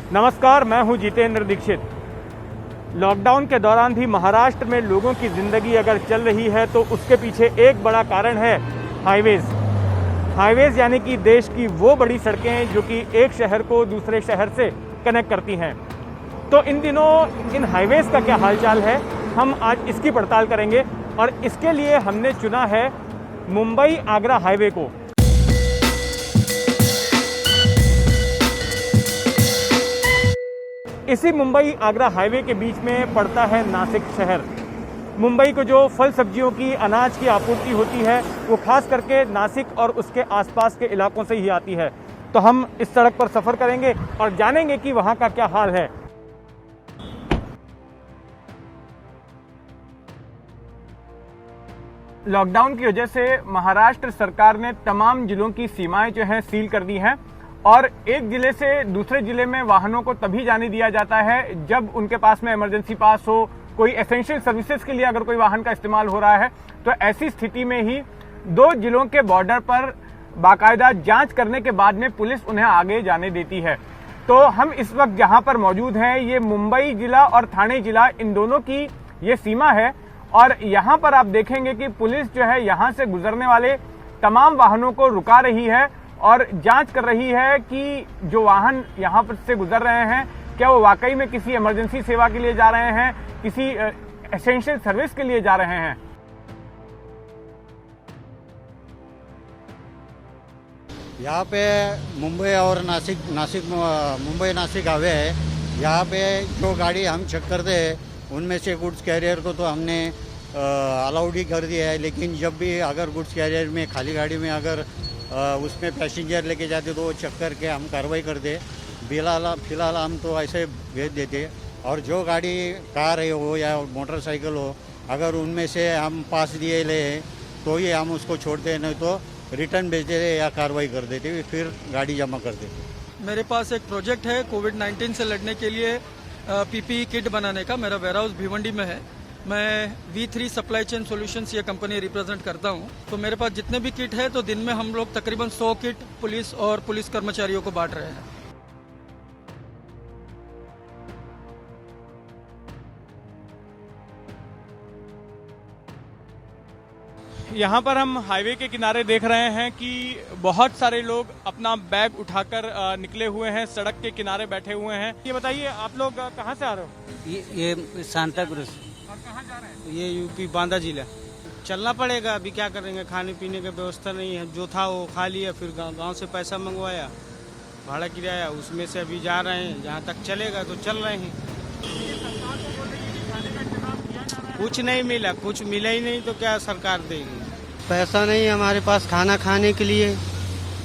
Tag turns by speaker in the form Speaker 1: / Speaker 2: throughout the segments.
Speaker 1: नमस्कार, मैं हूं जितेंद्र दीक्षित। लॉकडाउन के दौरान भी महाराष्ट्र में लोगों की ज़िंदगी अगर चल रही है तो उसके पीछे एक बड़ा कारण है हाईवेज़ यानी कि देश की वो बड़ी सड़कें जो कि एक शहर को दूसरे शहर से कनेक्ट करती हैं। तो इन दिनों इन हाईवेज़ का क्या हालचाल है, हम आज इसकी पड़ताल करेंगे और इसके लिए हमने चुना है मुंबई आगरा हाईवे को। इसी मुंबई आगरा हाईवे के बीच में पड़ता है नासिक शहर। मुंबई को जो फल सब्जियों की, अनाज की आपूर्ति होती है वो खास करके नासिक और उसके आसपास के इलाकों से ही आती है। तो हम इस सड़क पर सफ़र करेंगे और जानेंगे कि वहाँ का क्या हाल है। लॉकडाउन की वजह से महाराष्ट्र सरकार ने तमाम जिलों की सीमाएं जो हैं सील कर दी हैं और एक जिले से दूसरे जिले में वाहनों को तभी जाने दिया जाता है जब उनके पास में इमरजेंसी पास हो, कोई एसेंशियल सर्विसेज के लिए अगर कोई वाहन का इस्तेमाल हो रहा है तो ऐसी स्थिति में ही दो जिलों के बॉर्डर पर बाकायदा जांच करने के बाद में पुलिस उन्हें आगे जाने देती है। तो हम इस वक्त जहां पर मौजूद हैं ये मुंबई जिला और ठाणे जिला, इन दोनों की ये सीमा है और यहाँ पर आप देखेंगे कि पुलिस जो है यहाँ से गुजरने वाले तमाम वाहनों को रुका रही है और जांच कर रही है कि जो वाहन यहाँ पर से गुजर रहे हैं क्या वो वाकई में किसी इमरजेंसी सेवा के लिए जा रहे हैं, किसी एसेंशियल सर्विस के लिए जा रहे हैं।
Speaker 2: यहाँ पे मुंबई और मुंबई नासिक हाईवे है। यहाँ पे जो गाड़ी हम चेक करते हैं उनमें से गुड्स कैरियर को तो हमने अलाउड ही कर दिया है, लेकिन जब भी अगर गुड्स कैरियर में खाली गाड़ी में अगर उसमें पैसेंजर लेके जाते तो वो चेक करके हम कार्रवाई करते। फिलहाल हम तो ऐसे भेज देते और जो गाड़ी कार है हो या मोटरसाइकिल हो अगर उनमें से हम पास दिए ले तो ये हम उसको छोड़ते, नहीं तो रिटर्न भेज देते या कार्रवाई कर देते, फिर गाड़ी जमा कर देते।
Speaker 3: मेरे पास एक प्रोजेक्ट है कोविड-19 से लड़ने के लिए पीपीई किट बनाने का। मेरा वेयरहाउस भिवंडी में है। मैं V3 सप्लाई चेन सॉल्यूशंस ये कंपनी रिप्रेजेंट करता हूँ। तो मेरे पास जितने भी किट है तो दिन में हम लोग तकरीबन 100 किट पुलिस और पुलिस कर्मचारियों को बांट रहे हैं।
Speaker 1: यहाँ पर हम हाईवे के किनारे देख रहे हैं कि बहुत सारे लोग अपना बैग उठाकर निकले हुए हैं, सड़क के किनारे बैठे हुए हैं। ये बताइए आप लोग कहाँ से आ रहे हो?
Speaker 4: ये सांताक्रूज।
Speaker 1: और कहाँ जा रहे हैं?
Speaker 4: ये यूपी बांदा जिला। चलना पड़ेगा, अभी क्या करेंगे, खाने पीने की व्यवस्था नहीं है। जो था वो खा लिया, फिर गांव से पैसा मंगवाया, भाड़ा किराया, उसमें से अभी जा रहे हैं। जहाँ तक चलेगा तो चल रहे हैं। कुछ नहीं मिला, कुछ मिला ही नहीं तो क्या सरकार देगी।
Speaker 2: पैसा नहीं है हमारे पास खाना खाने के लिए,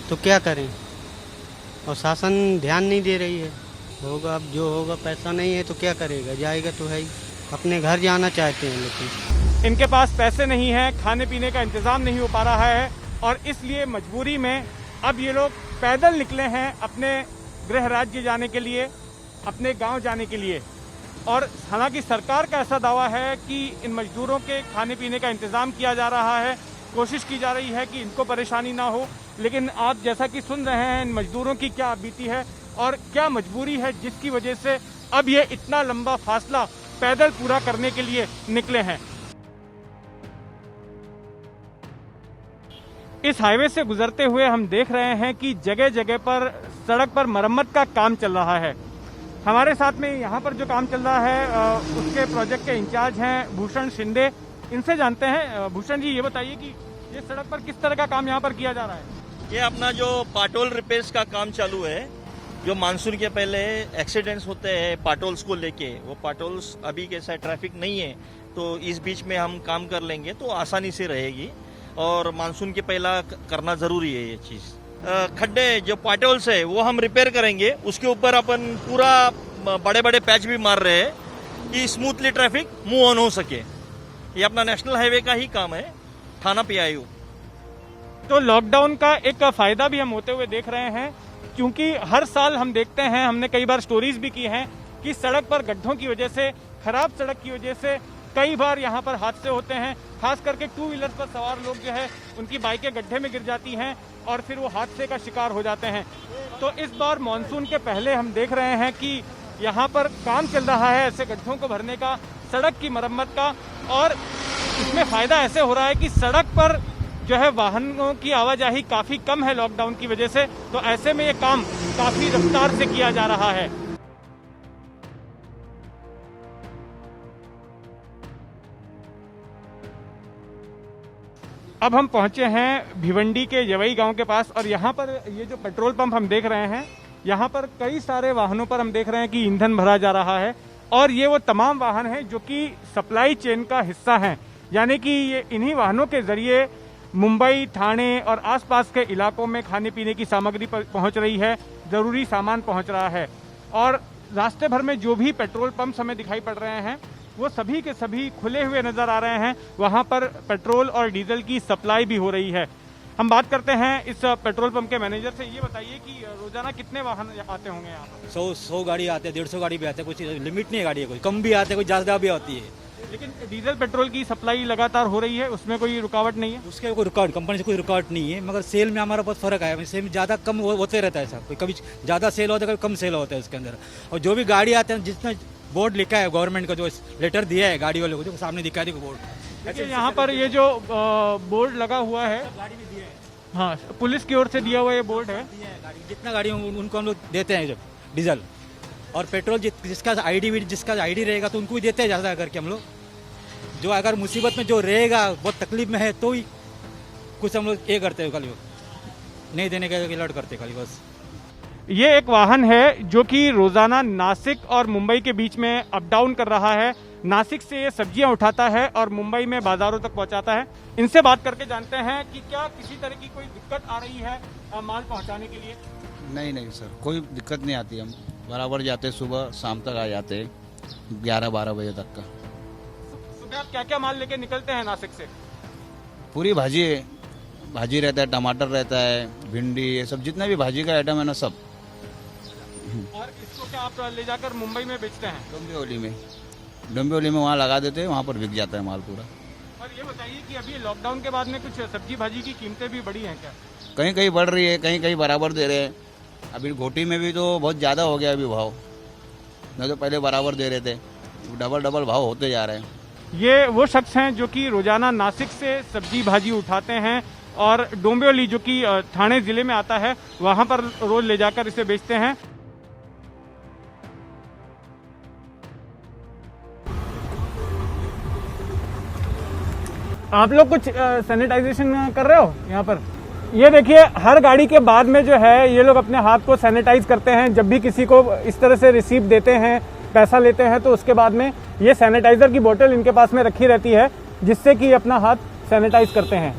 Speaker 2: तो क्या करें। और शासन ध्यान नहीं दे रही है। होगा अब जो होगा, पैसा नहीं है तो क्या करेगा, जाएगा तो है ही। अपने घर जाना चाहते हैं लेकिन
Speaker 1: इनके पास पैसे नहीं है, खाने पीने का इंतजाम नहीं हो पा रहा है और इसलिए मजबूरी में अब ये लोग पैदल निकले हैं अपने गृह राज्य जाने के लिए, अपने गांव जाने के लिए। और हालांकि सरकार का ऐसा दावा है कि इन मजदूरों के खाने पीने का इंतजाम किया जा रहा है, कोशिश की जा रही है कि इनको परेशानी ना हो, लेकिन आप जैसा कि सुन रहे हैं इन मजदूरों की क्या बीती है और क्या मजबूरी है जिसकी वजह से अब ये इतना लंबा फासला पैदल पूरा करने के लिए निकले हैं। इस हाईवे से गुजरते हुए हम देख रहे हैं कि जगह जगह पर सड़क पर मरम्मत का काम चल रहा है। हमारे साथ में यहाँ पर जो काम चल रहा है उसके प्रोजेक्ट के इंचार्ज हैं भूषण शिंदे। इनसे जानते हैं। भूषण जी, ये बताइए कि ये सड़क पर किस तरह का काम यहाँ पर किया जा रहा है?
Speaker 5: ये अपना जो पाटोल रिपेयर्स का काम चालू है, जो मानसून के पहले एक्सीडेंट्स होते हैं पाटोल्स को लेके, वो पाटोल्स अभी कैसा ट्रैफिक नहीं है तो इस बीच में हम काम कर लेंगे तो आसानी से रहेगी और मानसून के पहला करना जरूरी है ये चीज़। खड्डे जो पाटोल्स है वो हम रिपेयर करेंगे, उसके ऊपर अपन पूरा बड़े बड़े पैच भी मार रहे हैं कि स्मूथली ट्रैफिक मूव ऑन हो सके। ये अपना नेशनल हाईवे का ही काम है, थाना PIO।
Speaker 1: तो लॉकडाउन का एक फायदा भी हम होते हुए देख रहे हैं, क्योंकि हर साल हम देखते हैं, हमने कई बार स्टोरीज भी की हैं कि सड़क पर गड्ढों की वजह से, खराब सड़क की वजह से कई बार यहाँ पर हादसे होते हैं। खास करके 2 व्हीलर्स पर सवार लोग जो है उनकी बाइकें गड्ढे में गिर जाती हैं और फिर वो हादसे का शिकार हो जाते हैं। तो इस बार मानसून के पहले हम देख रहे हैं कि यहाँ पर काम चल रहा है ऐसे गड्ढों को भरने का, सड़क की मरम्मत का, और इसमें फ़ायदा ऐसे हो रहा है कि सड़क पर जो है वाहनों की आवाजाही काफ़ी कम है लॉकडाउन की वजह से, तो ऐसे में ये काम काफ़ी रफ्तार से किया जा रहा है। अब हम पहुंचे हैं भिवंडी के यवई गांव के पास, और यहाँ पर ये जो पेट्रोल पंप हम देख रहे हैं, यहाँ पर कई सारे वाहनों पर हम देख रहे हैं कि ईंधन भरा जा रहा है, और ये वो तमाम वाहन हैं जो कि सप्लाई चेन का हिस्सा हैं, यानी कि ये इन्हीं वाहनों के जरिए मुंबई, ठाणे और आसपास के इलाकों में खाने पीने की सामग्री पहुंच रही है, जरूरी सामान पहुंच रहा है। और रास्ते भर में जो भी पेट्रोल पंप हमें दिखाई पड़ रहे हैं वो सभी के सभी खुले हुए नजर आ रहे हैं, वहां पर पेट्रोल और डीजल की सप्लाई भी हो रही है। हम बात करते हैं इस पेट्रोल पंप के मैनेजर से। ये बताइए कि रोजाना कितने वाहन आते होंगे यहाँ पर?
Speaker 6: 100 गाड़ी आते हैं, 150 गाड़ी भी आते हैं, कुछ लिमिट नहीं है गाड़ी, कोई कम भी आते हैं, कोई ज़्यादा भी आती है।
Speaker 1: लेकिन डीजल पेट्रोल की सप्लाई लगातार हो रही है, उसमें कोई रुकावट नहीं है?
Speaker 6: उसके कोई रुकावट, कंपनी से कोई रुकावट नहीं है, मगर सेल में हमारा बहुत फर्क है। सेल में ज़्यादा कम होते रहता है साहब, कभी ज़्यादा सेल होता है, कभी कम सेल होता है उसके अंदर। और जो भी गाड़ी आते हैं, जितना बोर्ड लिखा है गवर्नमेंट का, जो लेटर दिया है गाड़ी वाले को, जो सामने दिखा दी बोर्ड।
Speaker 1: यहाँ पर ये जो बोर्ड लगा हुआ है,
Speaker 6: गाड़ी भी दिया है,
Speaker 1: हाँ, पुलिस की ओर से दिया हुआ ये बोर्ड है।
Speaker 6: जितना गाड़ी उनको हम लोग देते हैं, जब डीजल और पेट्रोल जिसका आईडी रहेगा तो उनको भी देते हैं ज़्यादा करके हम लोग। जो अगर मुसीबत में जो रहेगा, बहुत तकलीफ में है, तो ही कुछ हम लोग ये करते हैं, खाली नहीं देने का अलर्ट करते खाली बस।
Speaker 1: ये एक वाहन है जो कि रोजाना नासिक और मुंबई के बीच में अप डाउन कर रहा है। नासिक से ये सब्जियां उठाता है और मुंबई में बाजारों तक पहुंचाता है। इनसे बात करके जानते हैं कि क्या किसी तरह की कोई दिक्कत आ रही है माल पहुंचाने के लिए?
Speaker 7: नहीं सर, कोई दिक्कत नहीं आती। हम बराबर जाते, सुबह शाम तक आ जाते, 11-12 बजे तक का।
Speaker 1: सुबह आप क्या क्या माल लेके निकलते हैं नासिक से?
Speaker 7: पूरी भाजी रहता है, टमाटर रहता है, भिंडी, ये सब जितना भी भाजी का आइटम है ना, सब।
Speaker 1: और इसको क्या आप ले जाकर मुंबई में बेचते हैं?
Speaker 7: डोंबिवली में वहाँ लगा देते हैं, वहाँ पर बिक जाता है माल पूरा।
Speaker 1: और ये बताइए कि अभी लॉकडाउन के बाद में कुछ सब्जी भाजी की कीमतें भी बढ़ी हैं क्या?
Speaker 7: कहीं कहीं बढ़ रही है, कहीं कहीं बराबर दे रहे हैं। अभी घोटी में भी तो बहुत ज़्यादा हो गया अभी भाव, नहीं तो पहले बराबर दे रहे थे, डबल भाव होते जा रहे हैं।
Speaker 1: ये वो शख्स हैं जो कि रोजाना नासिक से सब्जी भाजी उठाते हैं और डोंबिवली, जो कि ठाणे जिले में आता है, वहां पर रोज ले जाकर इसे बेचते हैं। आप लोग कुछ सैनिटाइजेशन कर रहे हो यहाँ पर? ये देखिए, हर गाड़ी के बाद में जो है ये लोग अपने हाथ को सैनिटाइज करते हैं। जब भी किसी को इस तरह से रिसीव देते हैं, पैसा लेते हैं, तो उसके बाद में ये सैनिटाइजर की बोतल इनके पास में रखी रहती है, जिससे कि अपना हाथ सैनिटाइज करते हैं।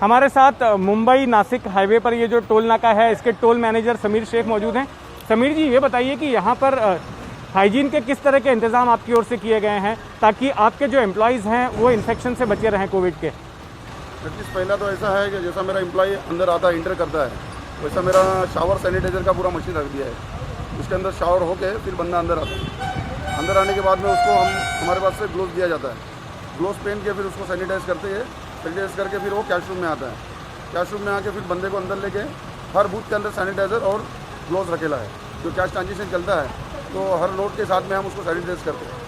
Speaker 1: हमारे साथ मुंबई नासिक हाईवे पर ये जो टोल नाका है, इसके टोल मैनेजर समीर शेख मौजूद हैं। समीर जी, ये बताइए कि यहाँ पर हाइजीन के किस तरह के इंतजाम आपकी ओर से किए गए हैं ताकि आपके जो एम्प्लॉयज़ हैं वो इन्फेक्शन से बचे रहें कोविड के?
Speaker 8: पहला तो ऐसा है कि जैसा मेरा एम्प्लॉय अंदर आता है, इंटर करता है, वैसा मेरा शावर सैनिटाइजर का पूरा मशीन रख दिया है। उसके अंदर शावर होके फिर बंदा अंदर आता है। अंदर आने के बाद में उसको हमारे पास से ग्लोव्स दिया जाता है। ग्लोव्स पहन के फिर उसको सैनिटाइज करते हैं। सैनिटाइज करके फिर वो कैश रूम में आता है। कैश रूम में आके फिर बंदे को अंदर लेके हर बूथ के अंदर सैनिटाइजर और ग्लोव्स रखेला है। जो कैश ट्रांजेक्शन चलता है तो हर नोट के साथ में हम उसको सैनिटाइज करते हैं।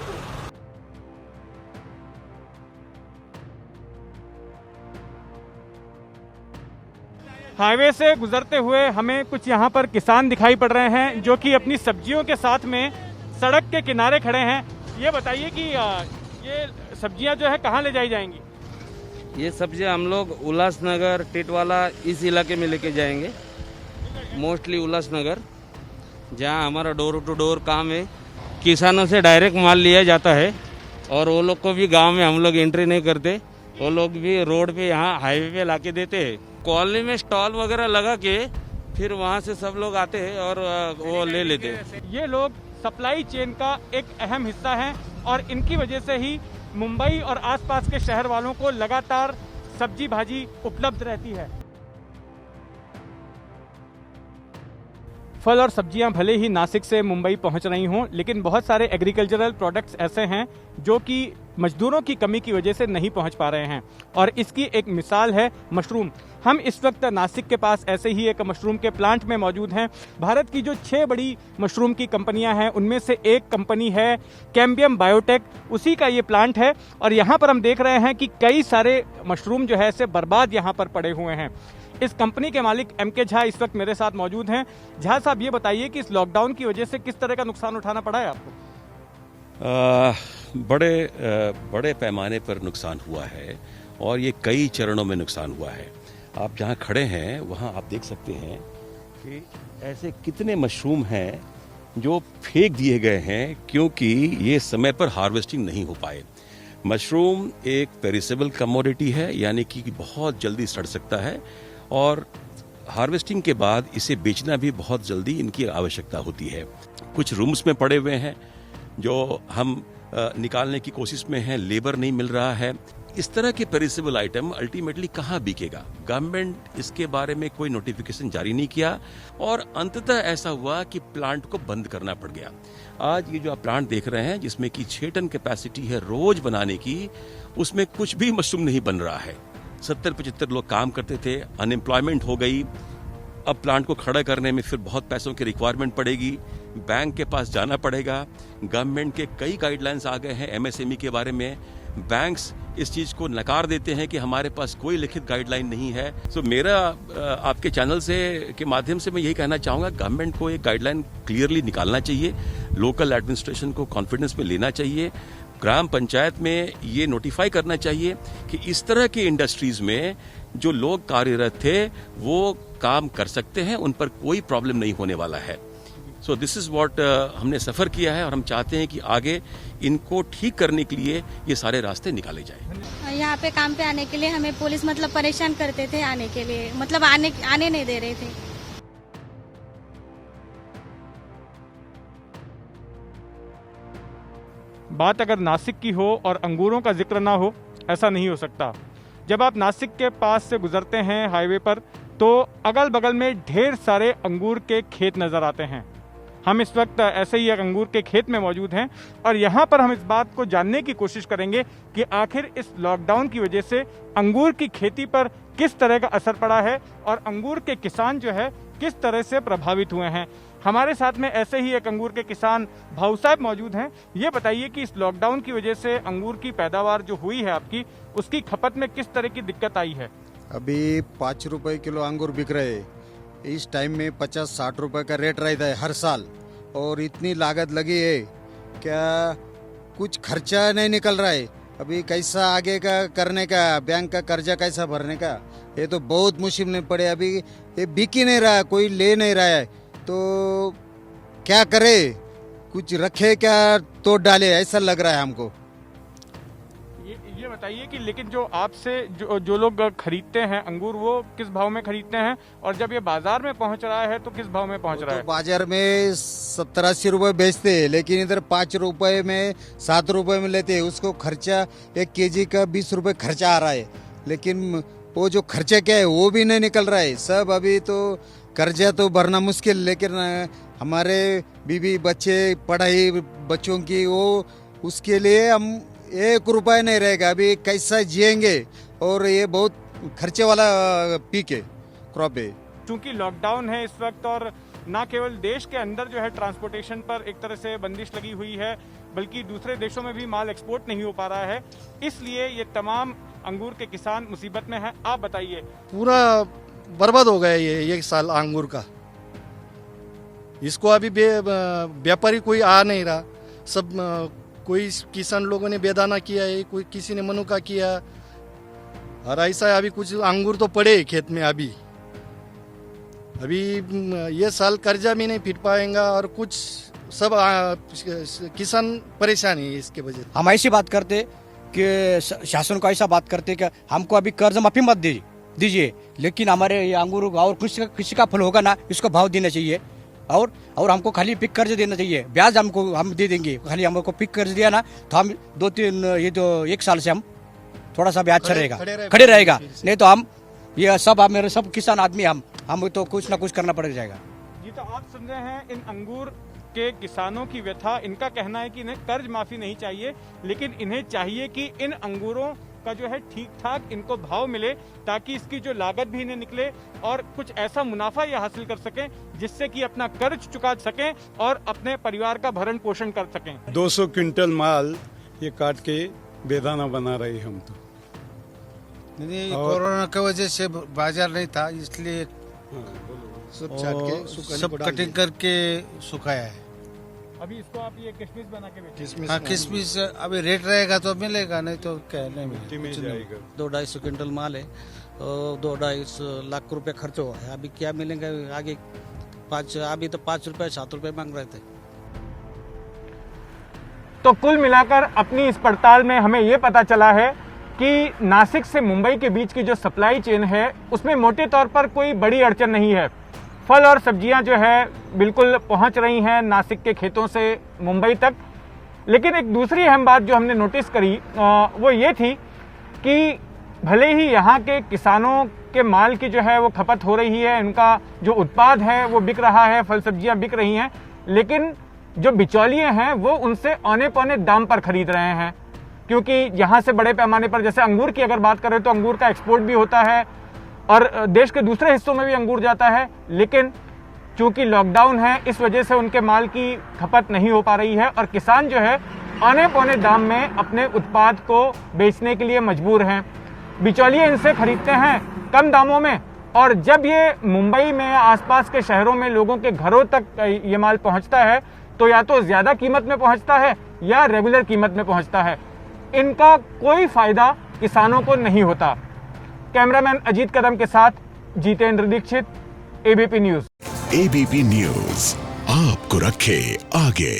Speaker 1: हाईवे से गुजरते हुए हमें कुछ यहाँ पर किसान दिखाई पड़ रहे हैं जो कि अपनी सब्जियों के साथ में सड़क के किनारे खड़े हैं। ये बताइए कि ये सब्जियाँ जो है कहाँ ले जाई जाएंगी?
Speaker 9: ये सब्जियाँ हम लोग उल्लासनगर, टिटवाला, इस इलाके में लेके जाएंगे। मोस्टली उल्लासनगर, जहाँ हमारा डोर टू डोर काम है। किसानों से डायरेक्ट माल लिया जाता है और वो लोग को भी गांव में हम लोग एंट्री नहीं करते, वो लोग भी रोड पे यहाँ हाईवे पे लाके देते हैं। कॉलोनी में स्टॉल वगैरह लगा के फिर वहाँ से सब लोग आते हैं और वो ले लेते हैं।
Speaker 1: ये लोग सप्लाई चेन का एक अहम हिस्सा हैं और इनकी वजह से ही मुंबई और आसपास के शहर वालों को लगातार सब्जी भाजी उपलब्ध रहती है। फल और सब्जियां भले ही नासिक से मुंबई पहुंच रही हों, लेकिन बहुत सारे एग्रीकल्चरल प्रोडक्ट्स ऐसे हैं जो कि मजदूरों की कमी की वजह से नहीं पहुंच पा रहे हैं। और इसकी एक मिसाल है मशरूम। हम इस वक्त नासिक के पास ऐसे ही एक मशरूम के प्लांट में मौजूद हैं। भारत की जो 6 बड़ी मशरूम की कंपनियां हैं उनमें से एक कंपनी है कैम्बियम बायोटेक, उसी का ये प्लांट है। और यहाँ पर हम देख रहे हैं कि कई सारे मशरूम जो है ऐसे बर्बाद यहाँ पर पड़े हुए हैं। इस कंपनी के मालिक MK झा इस वक्त मेरे साथ मौजूद हैं। झा साहब, ये बताइए कि इस लॉकडाउन की वजह से किस तरह का नुकसान उठाना पड़ा है आपको?
Speaker 10: बड़े पैमाने पर नुकसान हुआ है और ये कई चरणों में नुकसान हुआ है। आप जहाँ खड़े हैं वहाँ आप देख सकते हैं कि ऐसे कितने मशरूम हैं जो फेंक दिए गए हैं क्योंकि ये समय पर हार्वेस्टिंग नहीं हो पाए। मशरूम एक पेरिसेबल कमोडिटी है, यानी कि बहुत जल्दी सड़ सकता है और हार्वेस्टिंग के बाद इसे बेचना भी बहुत जल्दी इनकी आवश्यकता होती है। कुछ रूम्स में पड़े हुए हैं जो हम निकालने की कोशिश में हैं, लेबर नहीं मिल रहा है। इस तरह के पेरिसेबल आइटम अल्टीमेटली कहाँ बिकेगा? गवर्नमेंट इसके बारे में कोई नोटिफिकेशन जारी नहीं किया और अंततः ऐसा हुआ कि प्लांट को बंद करना पड़ गया। आज ये जो आप प्लांट देख रहे हैं जिसमें कि 6 टन कैपेसिटी है रोज बनाने की, उसमें कुछ भी मशरूम नहीं बन रहा है। 70-75 लोग काम करते थे, अनएम्प्लॉयमेंट हो गई। अब प्लांट को खड़ा करने में फिर बहुत पैसों की रिक्वायरमेंट पड़ेगी, बैंक के पास जाना पड़ेगा। गवर्नमेंट के कई गाइडलाइंस आ गए हैं MSME के बारे में। बैंक्स इस चीज़ को नकार देते हैं कि हमारे पास कोई लिखित गाइडलाइन नहीं है। सो मेरा आपके चैनल से के माध्यम से मैं यही कहना चाहूँगा, गवर्नमेंट को एक गाइडलाइन क्लियरली निकालना चाहिए, लोकल एडमिनिस्ट्रेशन को कॉन्फिडेंस में लेना चाहिए, ग्राम पंचायत में ये नोटिफाई करना चाहिए कि इस तरह की इंडस्ट्रीज में जो लोग कार्यरत थे वो काम कर सकते हैं, उन पर कोई प्रॉब्लम नहीं होने वाला है। सो दिस इज व्हाट हमने सफर किया है और हम चाहते हैं कि आगे इनको ठीक करने के लिए ये सारे रास्ते निकाले जाएं।
Speaker 11: यहाँ पे काम पे आने के लिए हमें पुलिस परेशान करते थे, आने के लिए आने नहीं दे रहे थे।
Speaker 1: बात अगर नासिक की हो और अंगूरों का जिक्र ना हो, ऐसा नहीं हो सकता। जब आप नासिक के पास से गुजरते हैं हाईवे पर तो अगल बगल में ढेर सारे अंगूर के खेत नजर आते हैं। हम इस वक्त ऐसे ही एक अंगूर के खेत में मौजूद हैं और यहाँ पर हम इस बात को जानने की कोशिश करेंगे कि आखिर इस लॉकडाउन की वजह से अंगूर की खेती पर किस तरह का असर पड़ा है और अंगूर के किसान जो है किस तरह से प्रभावित हुए हैं। हमारे साथ में ऐसे ही एक अंगूर के किसान भाऊ साहब मौजूद हैं। ये बताइए कि इस लॉकडाउन की वजह से अंगूर की पैदावार जो हुई है आपकी, उसकी खपत में किस तरह की दिक्कत आई है?
Speaker 2: अभी 5 रुपए किलो अंगूर बिक रहे हैं। इस टाइम में 50-60 रुपए का रेट रहता है हर साल और इतनी लागत लगी है क्या कुछ खर्चा नहीं निकल रहा है। अभी कैसा आगे का करने का, बैंक का कर्जा कैसा भरने का, ये तो बहुत मुश्किल में पड़े। अभी ये बिक ही नहीं रहा, कोई ले नहीं रहा है, तो क्या करे, कुछ रखे क्या तो डाले, ऐसा लग रहा है हमको।
Speaker 1: ये बताइए कि लेकिन जो आपसे जो लोग खरीदते हैं अंगूर, वो किस भाव में खरीदते हैं और जब ये बाजार में पहुंच रहा है तो किस भाव में पहुंच रहा है?
Speaker 2: तो बाजार में 70-80 रुपए बेचते हैं, लेकिन इधर 5 रुपए में 7 रुपए में लेते हैं। उसको खर्चा 1 केजी का 20 रुपए खर्चा आ रहा है, लेकिन वो जो खर्चा क्या है वो भी नहीं निकल रहा है। सब अभी तो कर्जा तो भरना मुश्किल, लेकिन हमारे बीवी बच्चे पढ़ाई बच्चों की, वो उसके लिए हम 1 रुपया नहीं रहेगा। अभी कैसा जिएंगे, और ये बहुत खर्चे वाला पीक है, क्रॉप है।
Speaker 1: चूंकि लॉकडाउन है इस वक्त और ना केवल देश के अंदर जो है ट्रांसपोर्टेशन पर एक तरह से बंदिश लगी हुई है, बल्कि दूसरे देशों में भी माल एक्सपोर्ट नहीं हो पा रहा है, इसलिए ये तमाम अंगूर के किसान मुसीबत में हैं। आप बताइए।
Speaker 12: पूरा बर्बाद हो गया ये साल अंगूर का। इसको अभी व्यापारी कोई आ नहीं रहा। सब कोई किसान लोगों ने बेदाना किया है, कोई किसी ने मनुका किया, और ऐसा है। अभी कुछ अंगूर तो पड़े खेत में। अभी ये साल कर्जा भी नहीं फिर पाएगा और कुछ सब किसान परेशान है इसके वजह।
Speaker 13: हम ऐसी बात करते कि शासन को ऐसा बात करते कि हमको अभी कर्ज माफी मत दीजिए, लेकिन हमारे ये अंगूर और किसी का फल होगा ना, इसको भाव देना चाहिए और हमको खाली पिक कर्ज देना चाहिए। ब्याज हम दे देंगे, खाली हमको पिक कर्ज दिया ना तो हम 1 साल से हम थोड़ा सा भी अच्छा रहेगा, खड़े रहेगा। नहीं तो हम ये सब मेरे सब किसान आदमी हम तो कुछ ना कुछ करना पड़ जाएगा।
Speaker 1: जी तो आप सुन रहे हैं इन अंगूर के किसानों की व्यथा। इनका कहना है कि इन्हें कर्ज माफी नहीं चाहिए, लेकिन इन्हें चाहिए कि इन अंगूरों का जो है ठीक ठाक इनको भाव मिले, ताकि इसकी जो लागत भी इन्हें निकले और कुछ ऐसा मुनाफा ये हासिल कर सकें जिससे कि अपना कर्ज चुका सकें और अपने परिवार का भरण पोषण कर सकें।
Speaker 14: 200 क्विंटल माल ये काट के बेदाना बना रहे हम तो।
Speaker 4: कोरोना की वजह से बाजार नहीं था, इसलिए
Speaker 12: सब छाट के
Speaker 4: सब कटिंग करके सुखाया है।
Speaker 1: अभी इसको आप ये किशमिश बना के बेचेंगे?
Speaker 4: हाँ, किशमिश अभी रेट रहेगा तो मिलेगा, नहीं तो क्या नहीं
Speaker 14: मिलेगा।
Speaker 13: 200-250 क्विंटल माल है, 2-2.5 लाख रुपए खर्च हुआ है। अभी क्या मिलेंगे आगे? अभी तो 5 रुपए 7 रुपए मांग रहे थे।
Speaker 1: तो कुल मिलाकर अपनी इस पड़ताल में हमें ये पता चला है कि नासिक से मुंबई के बीच की जो सप्लाई चेन है उसमें मोटे तौर पर कोई बड़ी अड़चन नहीं है। फल और सब्जियां जो है बिल्कुल पहुंच रही हैं नासिक के खेतों से मुंबई तक। लेकिन एक दूसरी अहम बात जो हमने नोटिस करी वो ये थी कि भले ही यहाँ के किसानों के माल की जो है वो खपत हो रही है, उनका जो उत्पाद है वो बिक रहा है, फल सब्जियां बिक रही हैं, लेकिन जो बिचौलिए हैं वो उनसे औने पौने दाम पर खरीद रहे हैं। क्योंकि यहाँ से बड़े पैमाने पर, जैसे अंगूर की अगर बात करें तो अंगूर का एक्सपोर्ट भी होता है और देश के दूसरे हिस्सों में भी अंगूर जाता है, लेकिन चूंकि लॉकडाउन है इस वजह से उनके माल की खपत नहीं हो पा रही है और किसान जो है औने पौने दाम में अपने उत्पाद को बेचने के लिए मजबूर हैं। बिचौलिए इनसे खरीदते हैं कम दामों में, और जब ये मुंबई में आसपास के शहरों में लोगों के घरों तक ये माल पहुंचता है तो या तो ज्यादा कीमत में पहुंचता है या रेगुलर कीमत में पहुंचता है। इनका कोई फायदा किसानों को नहीं होता। कैमरामैन अजीत कदम के साथ Jitendra Dikshit, ABP news.
Speaker 15: ABP news आपको रखे आगे।